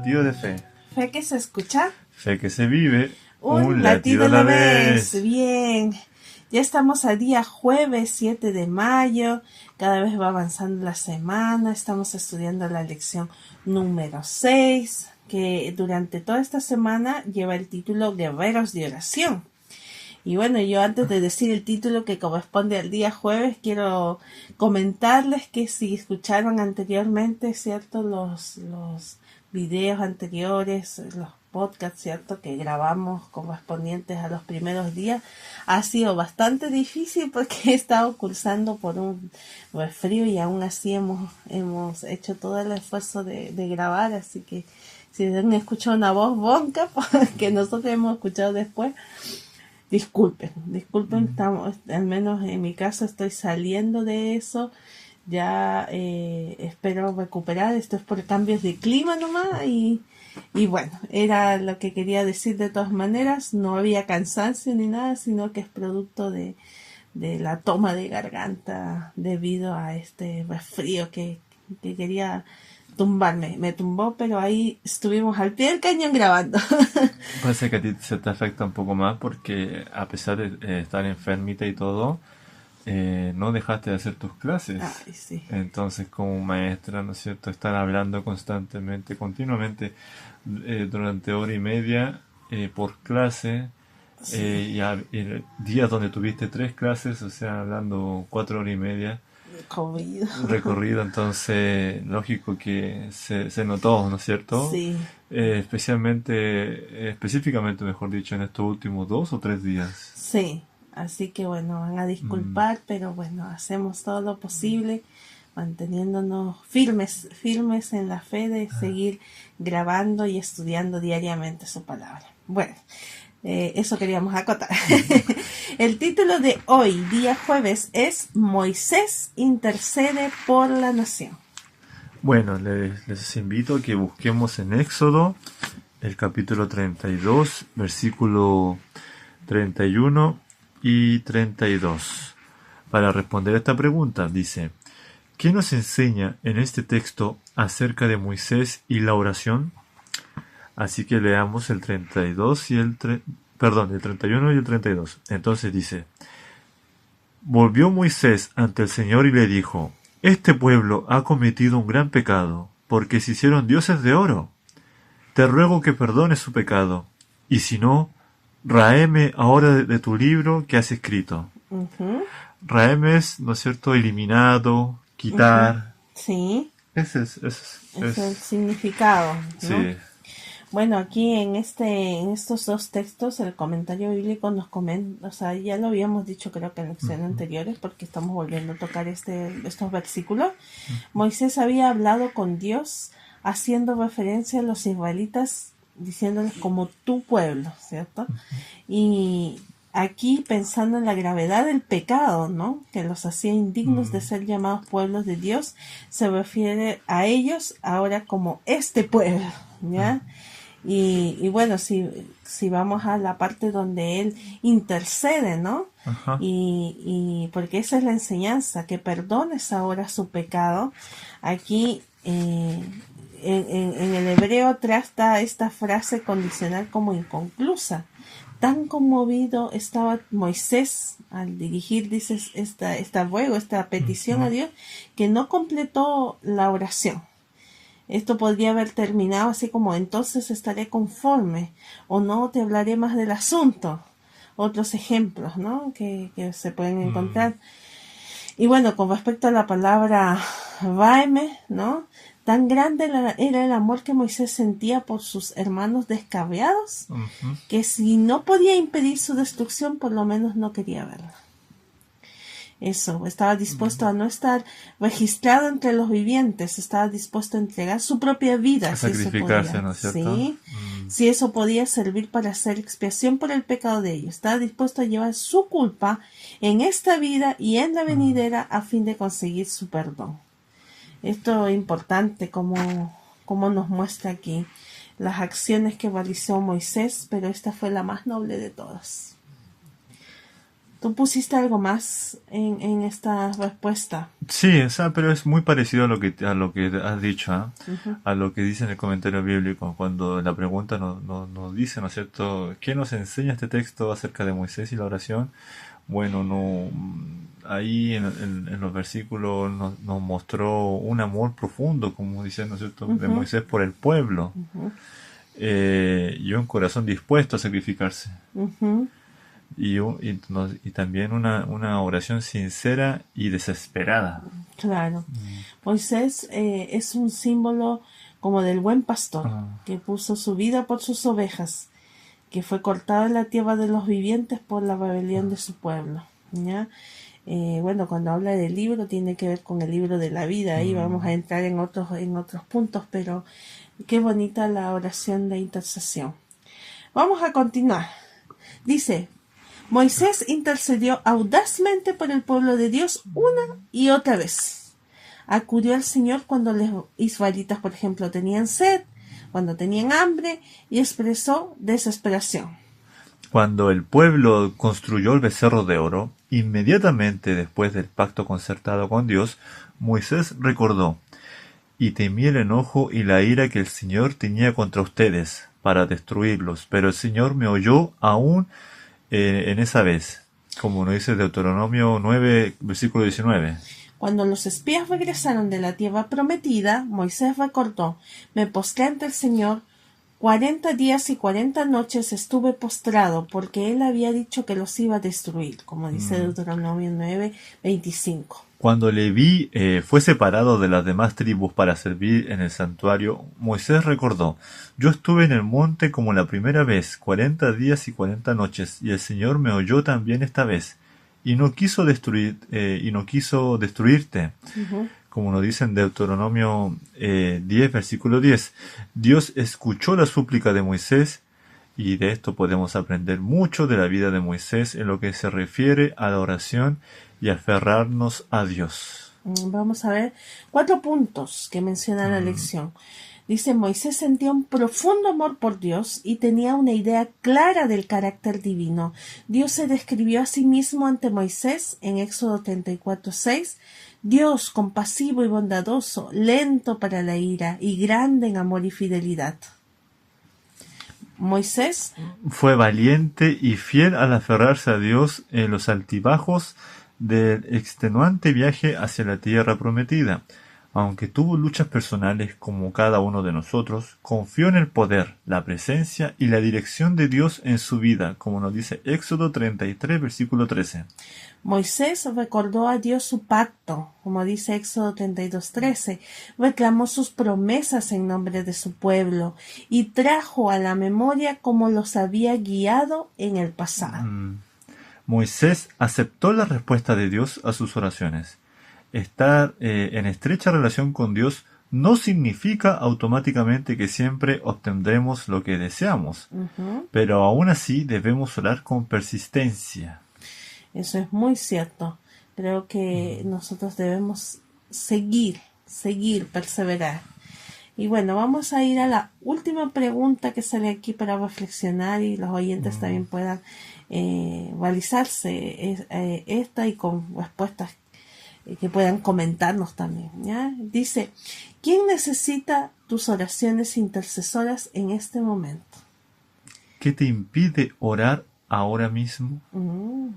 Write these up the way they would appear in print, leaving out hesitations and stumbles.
latido de fe. Fe que se escucha. Fe que se vive. Un latido a la vez. Bien. Ya estamos a día jueves 7 de mayo. Cada vez va avanzando la semana. Estamos estudiando la lección número 6, que durante toda esta semana lleva el título Guerreros de Oración. Y bueno, yo antes de decir el título que corresponde al día jueves, quiero comentarles que si escucharon anteriormente, ¿cierto? Los videos anteriores, los podcasts, ¿cierto? Que grabamos correspondientes a los primeros días, ha sido bastante difícil porque he estado cursando por un resfrío y aún así hemos hecho todo el esfuerzo de grabar, así que si han escuchado una voz ronca, que nosotros hemos escuchado después, disculpen, estamos, al menos en mi caso estoy saliendo de eso, ya espero recuperar, esto es por cambios de clima nomás y bueno, era lo que quería decir de todas maneras, no había cansancio ni nada, sino que es producto de la toma de garganta debido a este resfrío que quería tumbarme, me tumbó, pero ahí estuvimos al pie del cañón grabando. Parece que a ti se te afecta un poco más porque a pesar de estar enfermita y todo, no dejaste de hacer tus clases. Ay, sí. Entonces, como maestra, ¿no es cierto?, estar hablando constantemente, continuamente, durante hora y media por clase, Sí. días donde tuviste 3 clases, o sea, hablando 4 horas y media. Recorrido, entonces lógico que se notó, ¿no es cierto? Sí. Específicamente, mejor dicho, en estos últimos 2 o 3 días. Sí, así que bueno, van a disculpar, pero bueno, hacemos todo lo posible, manteniéndonos firmes en la fe de seguir grabando y estudiando diariamente su palabra. Bueno, eso queríamos acotar. El título de hoy, día jueves, es Moisés intercede por la nación. Bueno, les invito a que busquemos en Éxodo, el capítulo 32, versículo 31 y 32. Para responder a esta pregunta, dice: ¿qué nos enseña en este texto acerca de Moisés y la oración? Así que leamos el 32 y el 31 y el 32. Entonces dice: volvió Moisés ante el Señor y le dijo: este pueblo ha cometido un gran pecado, porque se hicieron dioses de oro. Te ruego que perdones su pecado, y si no, ráeme ahora de tu libro que has escrito. Uh-huh. Raeme es, ¿no es cierto?, eliminado, quitar. Uh-huh. Sí. Ese es el significado, ¿no? Sí. Bueno, aquí en estos dos textos, el comentario bíblico nos comenta, o sea, ya lo habíamos dicho creo que en lecciones anteriores, porque estamos volviendo a tocar estos versículos. Moisés había hablado con Dios, haciendo referencia a los israelitas, diciéndoles como tu pueblo, ¿cierto? Y aquí pensando en la gravedad del pecado, ¿no?, que los hacía indignos de ser llamados pueblos de Dios, se refiere a ellos ahora como este pueblo, ¿ya? Y bueno, si vamos a la parte donde él intercede, ¿no? Ajá. Y porque esa es la enseñanza, que perdones ahora su pecado. Aquí en el hebreo trata esta frase condicional como inconclusa. Tan conmovido estaba Moisés al dirigir, dices, esta ruego, esta petición a Dios, que no completó la oración. Esto podría haber terminado así como: entonces estaré conforme, o no te hablaré más del asunto. Otros ejemplos, ¿no?, que se pueden encontrar. Y bueno, con respecto a la palabra vaime, ¿no?, tan grande era el amor que Moisés sentía por sus hermanos descarriados, que si no podía impedir su destrucción, por lo menos no quería verla. Eso, estaba dispuesto a no estar registrado entre los vivientes, estaba dispuesto a entregar su propia vida. A sacrificarse, ¿no es cierto? Sí, si eso podía servir para hacer expiación por el pecado de ellos. Estaba dispuesto a llevar su culpa en esta vida y en la venidera a fin de conseguir su perdón. Esto es importante, como nos muestra aquí las acciones que realizó Moisés, pero esta fue la más noble de todas. Tú pusiste algo más en esta respuesta. Sí, o sea, pero es muy parecido a lo que has dicho, ¿ah? Ujú, A lo que dice en el comentario bíblico, cuando la pregunta nos dice, ¿no es cierto?, ¿qué nos enseña este texto acerca de Moisés y la oración? Bueno, no, ahí en los versículos nos mostró un amor profundo, como dice, ¿no es cierto?, de ujú, Moisés por el pueblo, ujú, y un corazón dispuesto a sacrificarse. ujú. Y también una oración sincera y desesperada. Claro. Moisés es un símbolo como del buen pastor Ah, que puso su vida por sus ovejas, que fue cortado en la tierra de los vivientes por la rebelión de su pueblo. ¿Ya? Bueno, cuando habla del libro tiene que ver con el libro de la vida. Ahí vamos a mm, entrar en otros puntos, pero qué bonita la oración de intercesión. Vamos a continuar. Dice, Moisés intercedió audazmente por el pueblo de Dios una y otra vez. Acudió al Señor cuando los israelitas, por ejemplo, tenían sed, cuando tenían hambre, y expresó desesperación. Cuando el pueblo construyó el becerro de oro, inmediatamente después del pacto concertado con Dios, Moisés recordó, y temí el enojo y la ira que el Señor tenía contra ustedes, para destruirlos, pero el Señor me oyó aún en esa vez, como nos dice Deuteronomio 9, versículo 19. Cuando los espías regresaron de la tierra prometida, Moisés recordó, me postré ante el Señor, 40 días y 40 noches estuve postrado, porque él había dicho que los iba a destruir, como dice Deuteronomio 9:25. Cuando Leví fue separado de las demás tribus para servir en el santuario, Moisés recordó, yo estuve en el monte como la primera vez, 40 días y 40 noches, y el Señor me oyó también esta vez, y no quiso destruirte, Ujú. como nos dice en Deuteronomio 10, versículo 10. Dios escuchó la súplica de Moisés, y de esto podemos aprender mucho de la vida de Moisés en lo que se refiere a la oración y aferrarnos a Dios. Vamos a ver 4 puntos que menciona la lección. Dice, Moisés sentía un profundo amor por Dios y tenía una idea clara del carácter divino. Dios se describió a sí mismo ante Moisés en Éxodo 34:6. Dios compasivo y bondadoso, lento para la ira y grande en amor y fidelidad. Moisés, Fue valiente y fiel al aferrarse a Dios en los altibajos del extenuante viaje hacia la tierra prometida. Aunque tuvo luchas personales como cada uno de nosotros, confió en el poder, la presencia y la dirección de Dios en su vida, como nos dice Éxodo 33, versículo 13. Moisés recordó a Dios su pacto, como dice Éxodo 32:13, reclamó sus promesas en nombre de su pueblo y trajo a la memoria cómo los había guiado en el pasado. Moisés aceptó la respuesta de Dios a sus oraciones. Estar en estrecha relación con Dios no significa automáticamente que siempre obtendremos lo que deseamos, Ujú. pero aún así debemos orar con persistencia. Eso es muy cierto. Creo que nosotros debemos seguir, perseverar. Y bueno, vamos a ir a la última pregunta que sale aquí para reflexionar y los oyentes también puedan balizarse esta y con respuestas que puedan comentarnos también, ¿ya? Dice, ¿quién necesita tus oraciones intercesoras en este momento? ¿Qué te impide orar ahora mismo? Mm,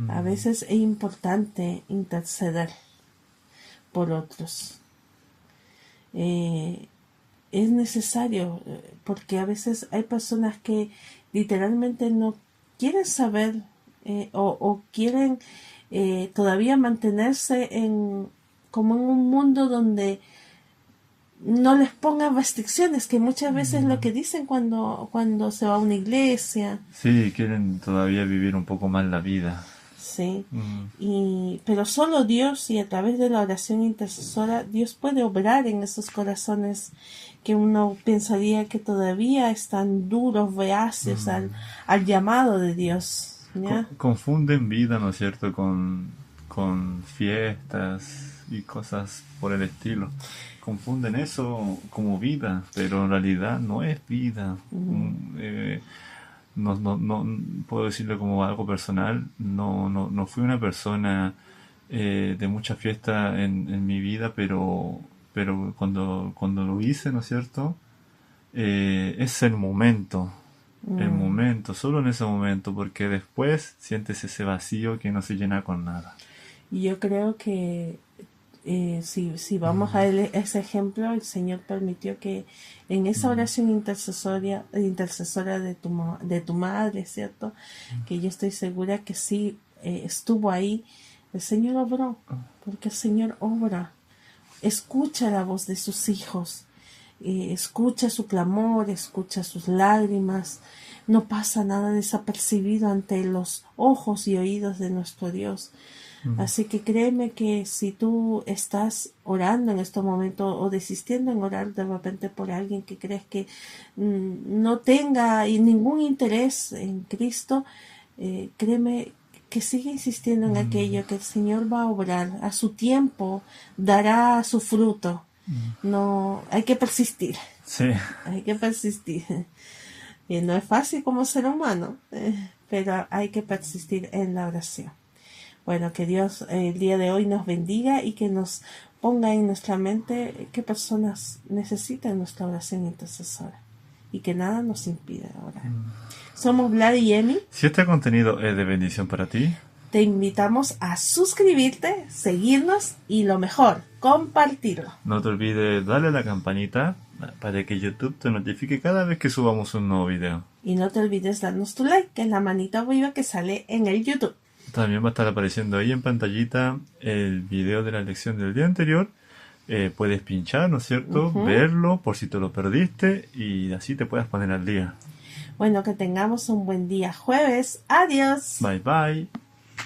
A veces es importante interceder por otros. Eh, es necesario porque a veces hay personas que literalmente no quieren saber o quieren todavía mantenerse como en un mundo donde no les pongan restricciones, que muchas veces es lo que dicen cuando se va a una iglesia. Sí, quieren todavía vivir un poco más la vida. Sí, pero solo Dios y a través de la oración intercesora Dios puede obrar en esos corazones que uno pensaría que todavía están duros, reacios al llamado de Dios, ¿ya? Confunden vida, ¿no es cierto?, con fiestas y cosas por el estilo. Confunden eso como vida, pero en realidad no es vida. no puedo decirlo como algo personal, no fui una persona de mucha fiesta en mi vida, pero cuando lo hice, ¿no es cierto? Es el momento, solo en ese momento, porque después sientes ese vacío que no se llena con nada. Y yo creo que si vamos a ese ejemplo, el Señor permitió que en esa oración intercesora de tu madre, ¿cierto? Que yo estoy segura que sí estuvo ahí, el Señor obró, porque el Señor obra, escucha la voz de sus hijos, escucha su clamor, escucha sus lágrimas, no pasa nada desapercibido ante los ojos y oídos de nuestro Dios. Así que créeme que si tú estás orando en este momento o desistiendo en orar de repente por alguien que crees que no tenga ningún interés en Cristo, créeme que sigue insistiendo en aquello, que el Señor va a obrar, a su tiempo dará su fruto. No, hay que persistir. Sí. Hay que persistir. Y no es fácil como ser humano, pero hay que persistir en la oración. Bueno, que Dios el día de hoy nos bendiga y que nos ponga en nuestra mente qué personas necesitan nuestra oración intercesora y que nada nos impida orar. Somos Vlad y Emi. Si este contenido es de bendición para ti, te invitamos a suscribirte, seguirnos y lo mejor, compartirlo. No te olvides darle a la campanita para que YouTube te notifique cada vez que subamos un nuevo video. Y no te olvides darnos tu like, que es la manita arriba que sale en el YouTube. También va a estar apareciendo ahí en pantallita el video de la lección del día anterior. Puedes pinchar, ¿no es cierto? Verlo por si te lo perdiste y así te puedas poner al día. Bueno, que tengamos un buen día jueves. Adiós. Bye bye.